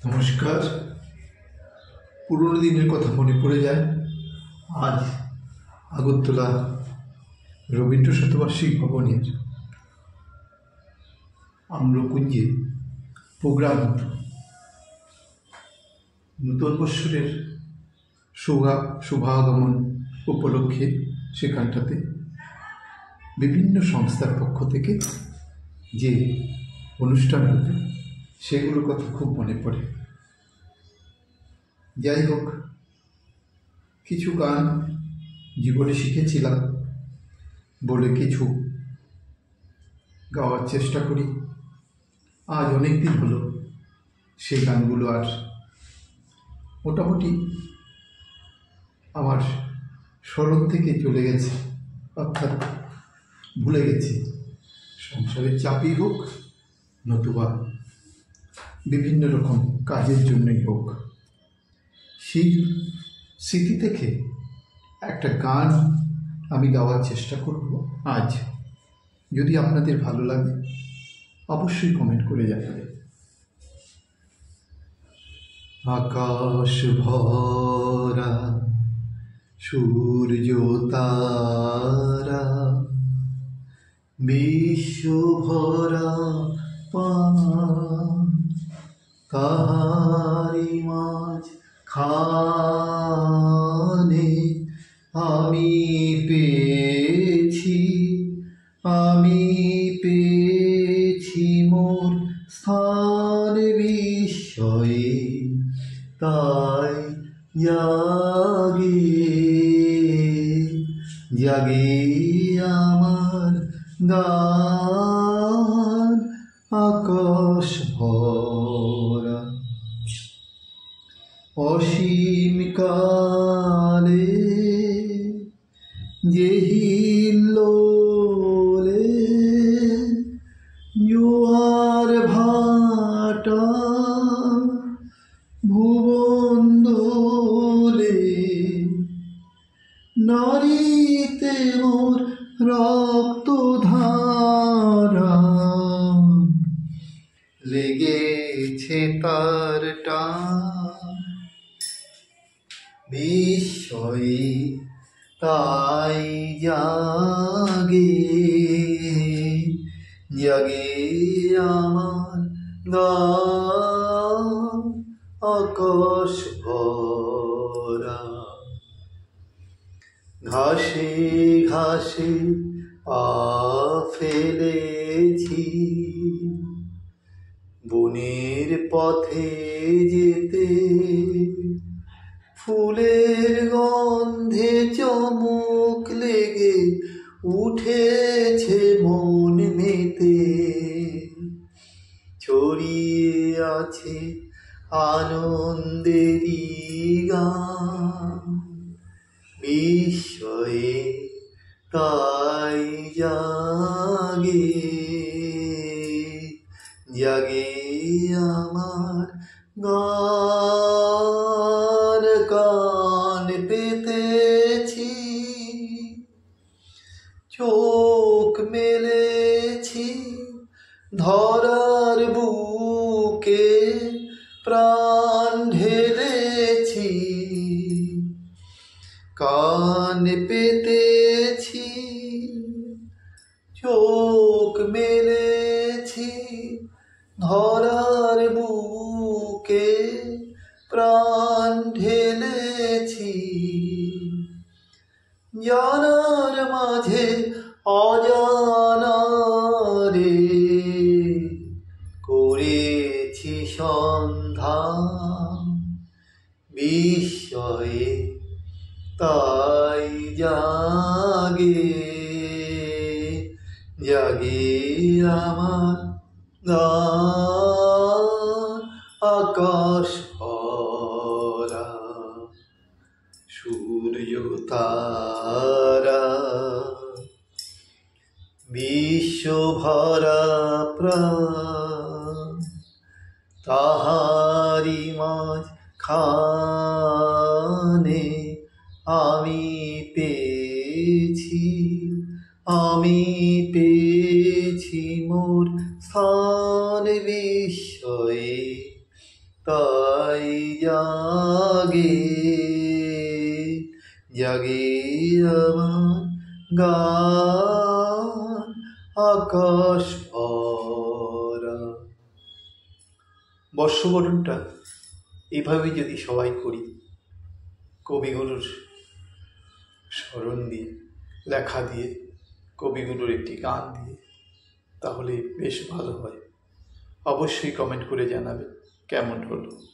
নমস্কার। পুরনো দিনের কথা মনে পড়ে যায়। আজ আগরতলা রবীন্দ্র শতবার্ষিক ভবনের আম্রকুঞ্জে প্রোগ্রাম হতো। নূতন বৎসরের শুভাগমন উপলক্ষে সেখানটাতে বিভিন্ন সংস্থার পক্ষ থেকে যে অনুষ্ঠান হতো সেগুলোর কথা খুব মনে পড়ে। যাই হোক, কিছু গান জীবনে শিখেছিলাম বলে কিছু গাওয়ার চেষ্টা করি। আজ অনেক দিন হলো সেই গানগুলো আর মোটামুটি আমার স্মরণ থেকে চলে গেছে, অর্থাৎ ভুলে গেছি। সংসারের চাপই হোক নতুবা বিভিন্ন রকম কাজের জন্যই হোক, সেই স্মৃতি থেকে একটা গান আমি গাওয়ার চেষ্টা করব আজ। যদি আপনাদের ভালো লাগে অবশ্যই কমেন্ট করে জানাবেন। আকাশ ভরা সূর্য তারা, বিশ্ব ভরা পান, তাহারি মাঝ খানে আমি পেয়েছি মোর স্থান বিস্ময়ে, তাই জাগে আমার গান আকাশ ভরা। অসীম কালে যে হিল্লোলে জোয়ার ভাটা ভুবন দোলে, নারীতে মোর রক্ত ধারা, লেগেছে তার টান বিস্ময়ে, তাই জাগে আমার গান আকাশ ভরা। ঘাসে ঘাসে পা ফেলেছি বনের পথে যেতে, ফুলের গন্ধে চমক লেগে উঠেছে মন মেতে, ছড়িয়ে আছে আনন্দেরই গান বিস্ময়ে, তাই জাগে আমার গান। কান পেতেছি, চোখ মেলেছি ধরার বুকে, প্রাণ ঢেলেছি। কান পেতেছি, চোখ মেলেছি ধরার বুকে, প্রাণ ঢেলেছি। জানার মাঝে অজানারে করেছি সন্ধান বিস্ময়ে, তাই জাগে আমার গান আকাশ ভরা। সূর্য তারা, বিশ্ব ভরা প্রাণ, তাহারি মাঝ খানে আমি পেয়েছি মোর স্থান বিস্ময়ে, তাই জাগে জাগে আমার গান আকাশ ভরা। বর্ষবরণটা এভাবে যদি সবাই করি, কবিগুরুর স্মরণ দিয়ে, লেখা দিয়ে, কবিগুরুর একটি গান দিয়ে, তাহলে বেশ ভালো হয়। অবশ্যই কমেন্ট করে জানাবে কেমন হলো।